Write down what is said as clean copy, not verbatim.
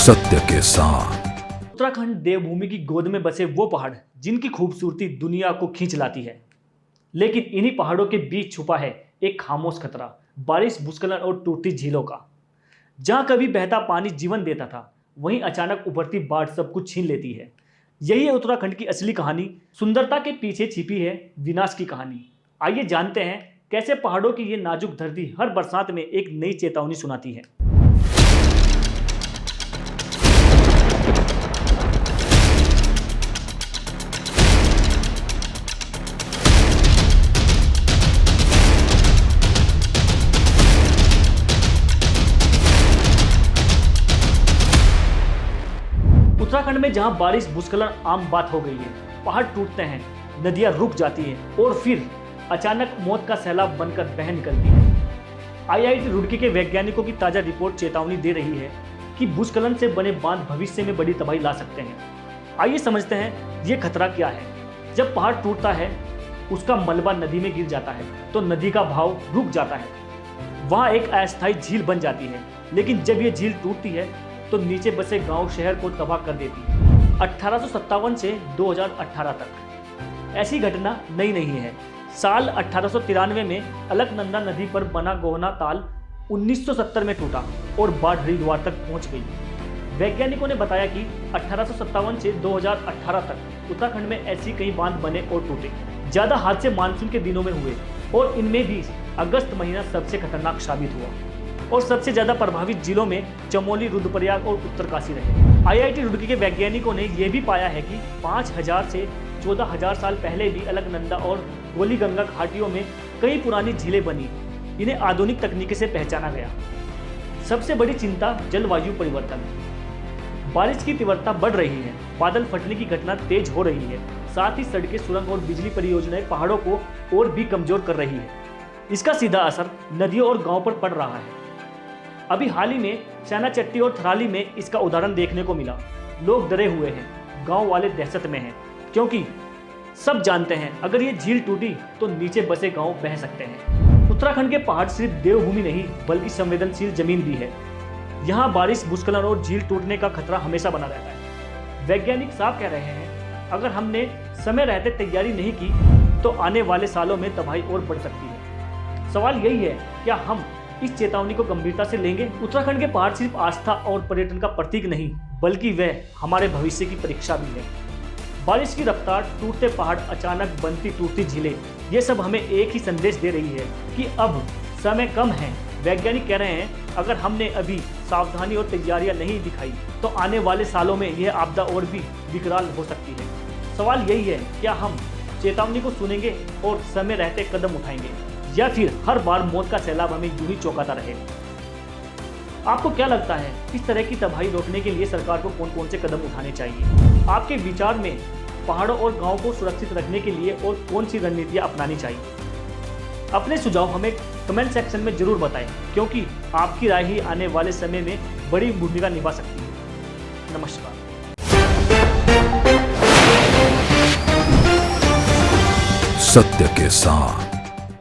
सत्य के साथ। उत्तराखंड देवभूमि की गोद में बसे वो पहाड़ जिनकी खूबसूरती दुनिया को खींच लाती है, लेकिन इन्हीं पहाड़ों के बीच छुपा है एक खामोश खतरा, बारिश, भूस्खलन और टूटती झीलों का। जहां कभी बहता पानी जीवन देता था, वहीं अचानक उभरती बाढ़ सब कुछ छीन लेती है। यही है उत्तराखंड की असली कहानी। सुंदरता के पीछे छिपी है विनाश की कहानी। आइए जानते हैं कैसे पहाड़ों की ये नाजुक धरती हर बरसात में एक नई चेतावनी सुनाती है। उत्तराखंड में जहां बारिश, भूस्खलन आम बात हो गई है, पहाड़ टूटते हैं, नदियां रुक जाती हैं और फिर अचानक मौत का सैलाब बनकर बह निकलती है। आईआईटी रुड़की के वैज्ञानिकों की ताजा रिपोर्ट चेतावनी दे रही है कि भूस्खलन से बने बांध भविष्य में बड़ी तबाही ला सकते हैं। आइए समझते हैं ये खतरा क्या है। जब पहाड़ टूटता है, उसका मलबा नदी में गिर जाता है तो नदी का बहाव रुक जाता है। वहां एक अस्थायी झील बन जाती है, लेकिन जब ये झील टूटती है तो नीचे बसे गांव शहर को तबाह कर देती है। 1857 से 2018 तक ऐसी घटना नई नहीं है। साल 1893 में अलकनंदा नदी पर बना गोहना ताल 1970 में टूटा और बाढ़ हरिद्वार तक पहुंच गई। वैज्ञानिकों ने बताया कि 1857 से 2018 तक उत्तराखंड में ऐसी कई बांध बने और टूटे। ज्यादा हादसे मानसून के दिनों में हुए और इनमें भी अगस्त महीना सबसे खतरनाक साबित हुआ और सबसे ज्यादा प्रभावित जिलों में चमोली, रुद्रप्रयाग और उत्तरकाशी रहे। आईआईटी रुड़की के वैज्ञानिकों ने यह भी पाया है कि 5000 से 14000 साल पहले भी अलकनंदा और गोलीगंगा घाटियों में कई पुरानी झीलें बनी। इन्हें आधुनिक तकनीक से पहचाना गया। सबसे बड़ी चिंता जलवायु परिवर्तन। बारिश की तीव्रता बढ़ रही है, बादल फटने की घटना तेज हो रही है, साथ ही सड़कें, सुरंग और बिजली परियोजनाएं पहाड़ों को और भी कमजोर कर रही है। इसका सीधा असर नदियों और गांवों पर पड़ रहा है। अभी हाल ही में सैनाचट्टी और थराली में इसका उदाहरण देखने को मिला। लोग डरे हुए हैं, गांव वाले दहशत में हैं, क्योंकि सब जानते हैं अगर ये झील टूटी तो नीचे बसे गांव बह सकते हैं। उत्तराखंड के पहाड़ सिर्फ देवभूमि नहीं बल्कि संवेदनशील जमीन भी है। यहाँ बारिश, भूस्खलन और झील टूटने का खतरा हमेशा बना रहता है। वैज्ञानिक साफ कह रहे हैं, अगर हमने समय रहते तैयारी नहीं की तो आने वाले सालों में तबाही और बढ़ सकती है। सवाल यही है, क्या हम इस चेतावनी को गंभीरता से लेंगे? उत्तराखंड के पहाड़ सिर्फ आस्था और पर्यटन का प्रतीक नहीं बल्कि वह हमारे भविष्य की परीक्षा भी है। बारिश की रफ्तार, टूटते पहाड़, अचानक बनती टूटती झीलें, ये सब हमें एक ही संदेश दे रही है कि अब समय कम है। वैज्ञानिक कह रहे हैं, अगर हमने अभी सावधानी और तैयारियां नहीं दिखाई तो आने वाले सालों में यह आपदा और भी विकराल हो सकती है। सवाल यही है, क्या हम चेतावनी को सुनेंगे और समय रहते कदम उठाएंगे, या फिर हर बार मौत का सैलाब हमें यूं ही चौंकाता रहे? आपको क्या लगता है, इस तरह की तबाही रोकने के लिए सरकार को कौन कौन से कदम उठाने चाहिए? आपके विचार में पहाड़ों और गांवों को सुरक्षित रखने के लिए और कौन सी रणनीतियां अपनानी चाहिए? अपने सुझाव हमें कमेंट सेक्शन में जरूर बताएं, क्योंकि आपकी राय ही आने वाले समय में बड़ी भूमिका निभा सकती है। नमस्कार। सत्य के साथ।